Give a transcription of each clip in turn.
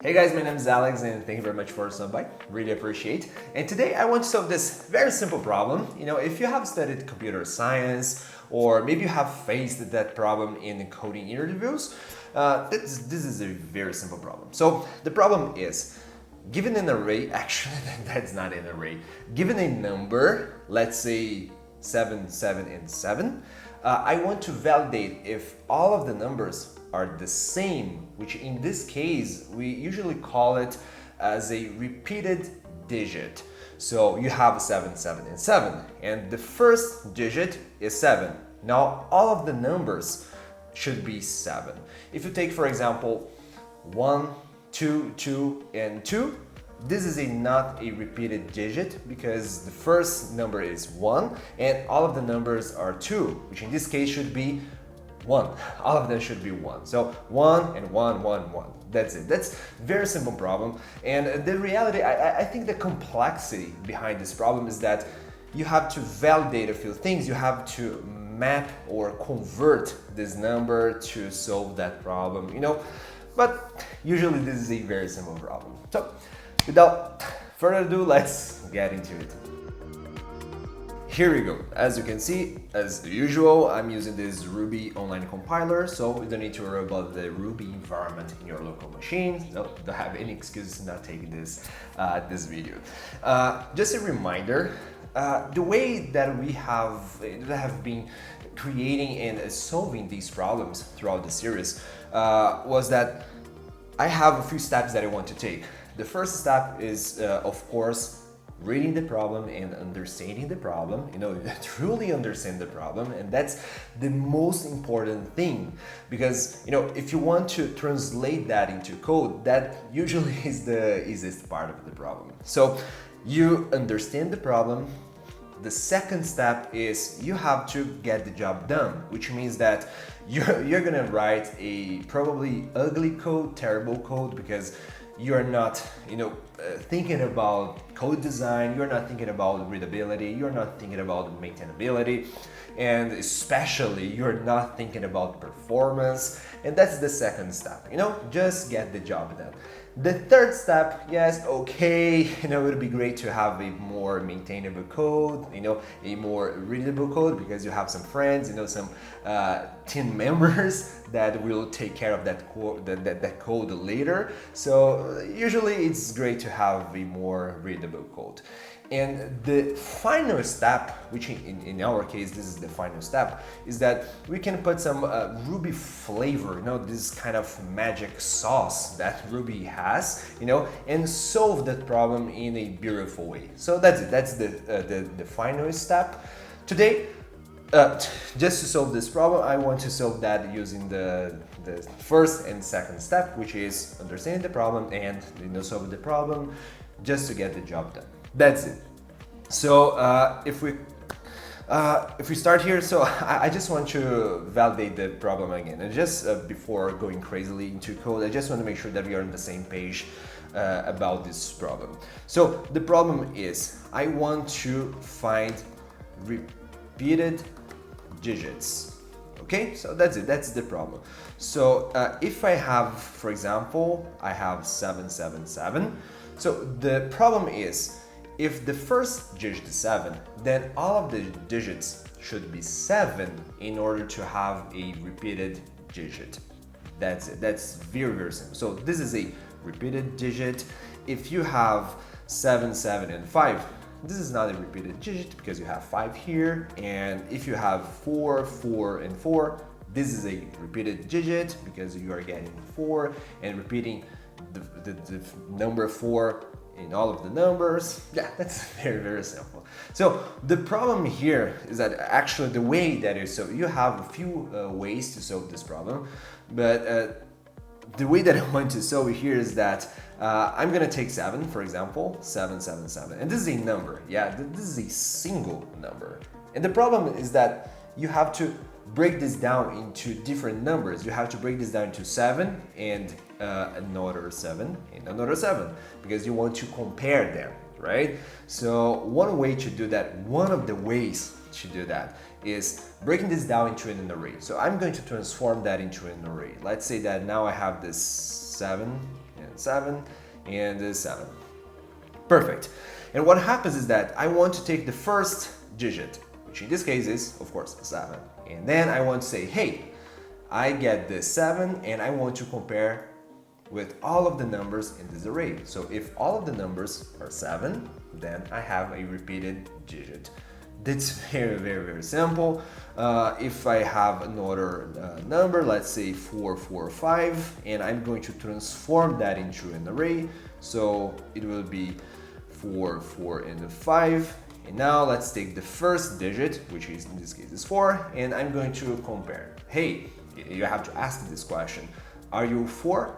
Hey guys, my name is Alex and thank you very much for stopping by. Really appreciate. And today I want to solve this very simple problem. If you have studied computer science or maybe you have faced that problem in coding interviews, this is a very simple problem. So the problem is, given an array, actually that's not an array, given a number, let's say 7, 7, and 7, I want to validate if all of the numbers are the same, which in this case we usually call it as a repeated digit. So you have 7, 7, and 7, and the first digit is 7. Now all of the numbers should be 7. If you take, for example, 1, 2, 2, and 2, this is not a repeated digit because the first number is 1 and all of the numbers are 2, which in this case should be 1. All of them should be 1. So 1 and 1, 1, 1. That's it. That's a very simple problem. And the reality, I think the complexity behind this problem is that you have to validate a few things. You have to map or convert this number to solve that problem, But usually this is a very simple problem. So without further ado, let's get into it. Here we go. As you can see, as usual, I'm using this Ruby online compiler, so you don't need to worry about the Ruby environment in your local machine. No, don't have any excuse not taking this video. Just a reminder, the way that we have been creating and solving these problems throughout the series was that I have a few steps that I want to take. The first step is, of course, reading the problem and understanding the problem, truly understand the problem, and that's the most important thing, because if you want to translate that into code, that usually is the easiest part of the problem. So you understand the problem. The second step is you have to get the job done, which means that you're gonna write a probably ugly code, terrible code, because you're not thinking about code design, you're not thinking about readability, you're not thinking about maintainability, and especially you're not thinking about performance. And that's the second step, just get the job done. The third step, yes, okay, it would be great to have a more maintainable code, a more readable code, because you have some friends, some team members that will take care of that code later. So usually it's great to have a more readable code. And the final step, which in our case this is the final step, is that we can put some Ruby flavor, this kind of magic sauce that Ruby has, and solve that problem in a beautiful way. So that's it. That's the final step. Today, just to solve this problem, I want to solve that using the first and second step, which is understanding the problem and solve the problem just to get the job done. That's it. So if we start here, so I just want to validate the problem again, and just before going crazily into code, I just want to make sure that we are on the same page about this problem. So the problem is, I want to find repeated digits. Okay, so that's it. That's the problem. So if I have, for example, I have 777. So the problem is, if the first digit is 7, then all of the digits should be 7 in order to have a repeated digit. That's it. That's very, very simple. So this is a repeated digit. If you have 7, 7, and 5, this is not a repeated digit because you have 5 here. And if you have 4, 4, and 4, this is a repeated digit because you are getting 4 and repeating the number 4 in all of the numbers. Yeah, that's very, very simple. So the problem here is that actually the way that is, so you have a few ways to solve this problem, but the way that I want to solve it here is that I'm gonna take 7, for example, 777, and this is a number. Yeah, this is a single number. And the problem is that you have to break this down into different numbers. You have to break this down into 7 and another 7 and another 7, because you want to compare them, right? So one way to do that, one of the ways to do that is breaking this down into an array. So I'm going to transform that into an array. Let's say that now I have this 7 and 7 and 7. Perfect. And what happens is that I want to take the first digit, which in this case is, of course, 7. And then I want to say, hey, I get this 7 and I want to compare with all of the numbers in this array. So if all of the numbers are 7, then I have a repeated digit. That's very simple. If I have another number, let's say 445, and I'm going to transform that into an array, so it will be 4, 4, and 5. And now let's take the first digit, which is in this case is 4, and I'm going to compare. Hey, you have to ask this question. Are you 4?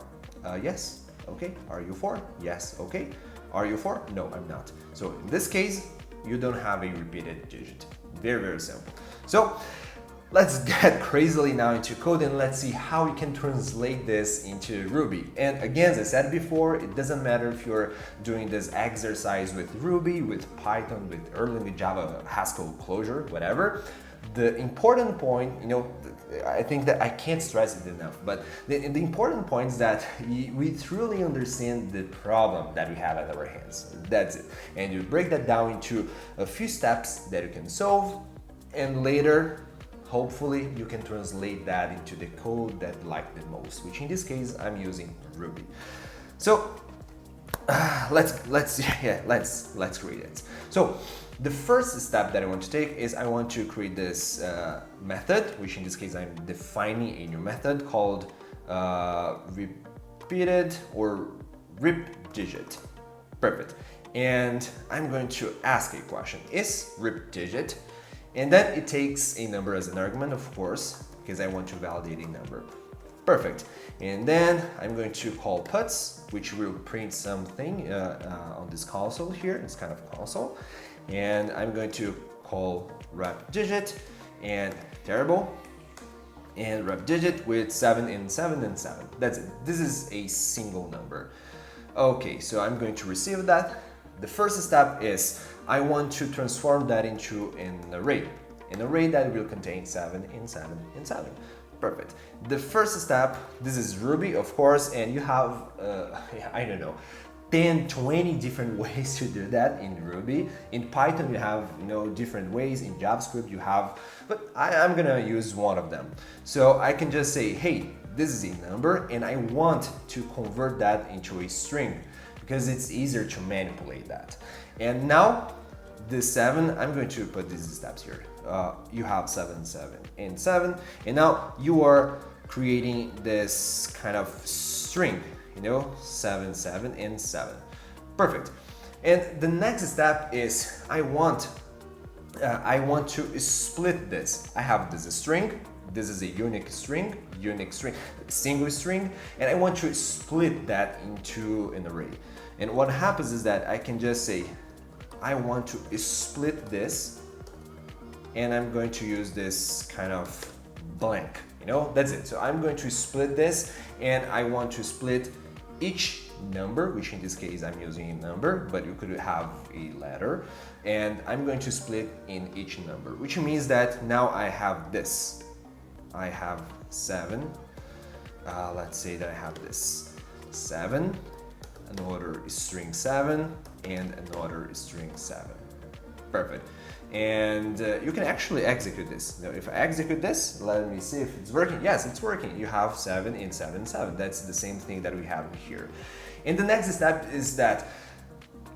Yes. Okay. Are you 4? Yes. Okay. Are you 4? No, I'm not. So in this case, you don't have a repeated digit. Very simple. So let's get crazily now into code and let's see how we can translate this into Ruby. And again, as I said before, it doesn't matter if you're doing this exercise with Ruby, with Python, with Erlang, Java, Haskell, Clojure, whatever. The important point, I think that I can't stress it enough, but the important point is that we truly understand the problem that we have at our hands. That's it. And you break that down into a few steps that you can solve, and later, hopefully, you can translate that into the code that you like the most, which in this case, I'm using Ruby. So let's create it. So the first step that I want to take is I want to create this method, which in this case I'm defining a new method called repeated or Repdigit. Perfect. And I'm going to ask a question. Is Repdigit? And then it takes a number as an argument, of course, because I want to validate a number. Perfect. And then I'm going to call puts, which will print something on this console here, this kind of console. And I'm going to call Repdigit and terrible, and Repdigit with 7 and 7 and 7. That's it. This is a single number. Okay, so I'm going to receive that. The first step is I want to transform that into an array that will contain 7 and 7 and 7. Perfect. The first step, this is Ruby, of course, and you have, I don't know, 10, 20 different ways to do that in Ruby. In Python, you have different ways. In JavaScript, you have, but I'm gonna use one of them. So I can just say, hey, this is a number, and I want to convert that into a string because it's easier to manipulate that. And now, the 7, I'm going to put these steps here. You have 7, 7, and 7, and now you are creating this kind of string. 7, 7, and 7. Perfect. And the next step is I want to split this. I have this string. This is a unique string, single string, and I want to split that into an array. And what happens is that I can just say, I want to split this, and I'm going to use this kind of blank. That's it. So I'm going to split this, and I want to split each number, which in this case I'm using a number, but you could have a letter, and I'm going to split in each number, which means that now I have this. I have 7. Let's say that I have this 7, another string 7, and another string 7. Perfect. And you can actually execute this. Now, if I execute this, let me see if it's working. Yes, it's working. You have 7 and 7, 7. That's the same thing that we have here. And the next step is that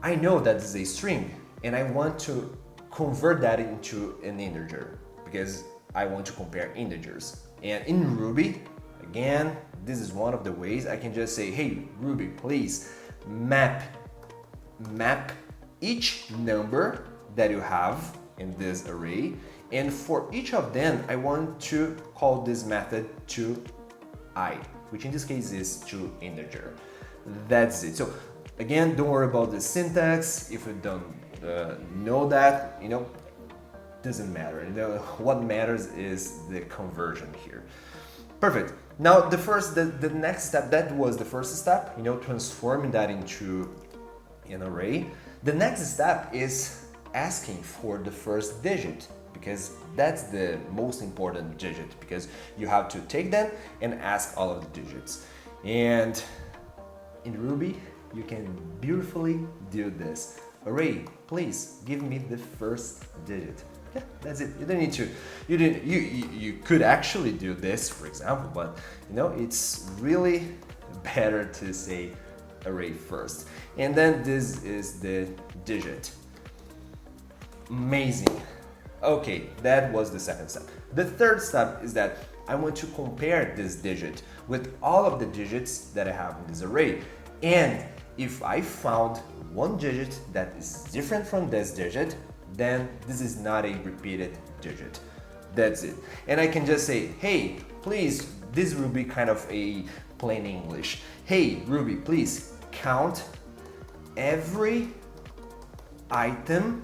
I know that this is a string, and I want to convert that into an integer because I want to compare integers. And in Ruby, again, this is one of the ways I can just say, hey, Ruby, please map each number that you have in this array, and for each of them I want to call this method to I, which in this case is to integer. That's it. So again, don't worry about the syntax. If you don't know that, doesn't matter. What matters is the conversion here. Perfect. Now the next step, that was the first step, transforming that into an array. The next step is asking for the first digit, because that's the most important digit, because you have to take them and ask all of the digits. And in Ruby, you can beautifully do this. Array, please give me the first digit. Yeah, that's it. You don't need to. You could actually do this, for example, but it's really better to say array first. And then this is the digit. Amazing. Okay, that was the second step. The third step is that I want to compare this digit with all of the digits that I have in this array. And if I found one digit that is different from this digit, then this is not a repeated digit. That's it. And I can just say, hey, please, this will be kind of a plain English. Hey, Ruby, please count every item.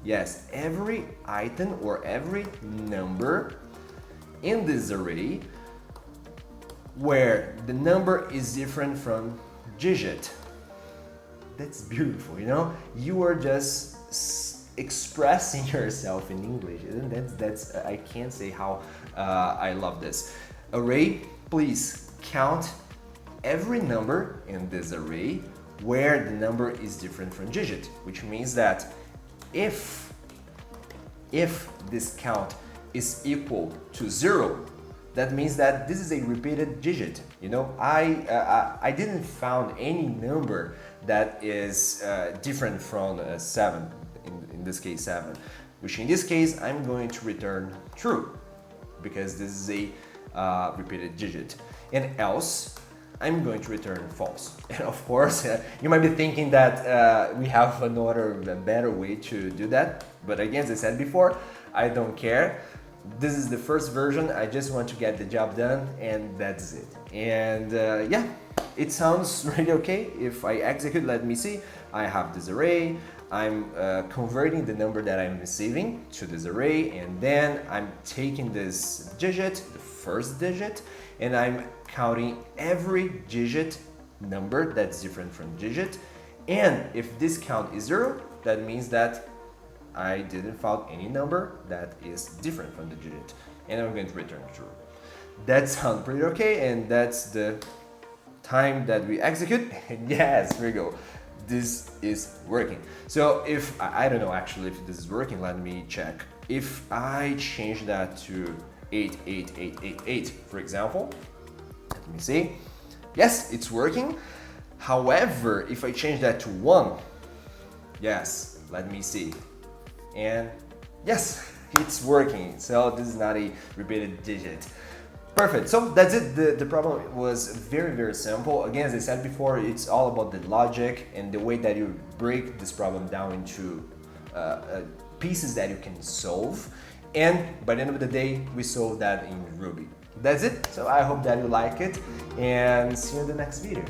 Yes, every item or every number in this array where the number is different from digit. That's beautiful, You are just expressing yourself in English, and that's I can't say how I love this. Array, please count every number in this array where the number is different from digit, which means that if this count is equal to 0, that means that this is a repeated digit. I didn't found any number that is different from 7, in this case 7, which in this case I'm going to return true because this is a repeated digit, and else I'm going to return false. And of course, you might be thinking that we have another better way to do that, but again, as I said before, I don't care. This is the first version. I just want to get the job done, and that's it. And yeah, it sounds really okay. If I execute, let me see. I have this array. I'm converting the number that I'm receiving to this array, and then I'm taking this digit, the first digit, and I'm counting every digit number that's different from digit. And if this count is 0, that means that I didn't find any number that is different from the digit, and I'm going to return true. That sounds pretty okay, and that's the time that we execute. And yes, here we go. This is working. So if I don't know actually if this is working, let me check. If I change that to 88888, for example, let me see. Yes, it's working. However, if I change that to 1, yes, let me see. And yes, it's working. So this is not a repeated digit. Perfect. So that's it. The problem was very, very simple. Again, as I said before, it's all about the logic and the way that you break this problem down into pieces that you can solve. And by the end of the day, we solved that in Ruby. That's it. So I hope that you like it, and see you in the next video.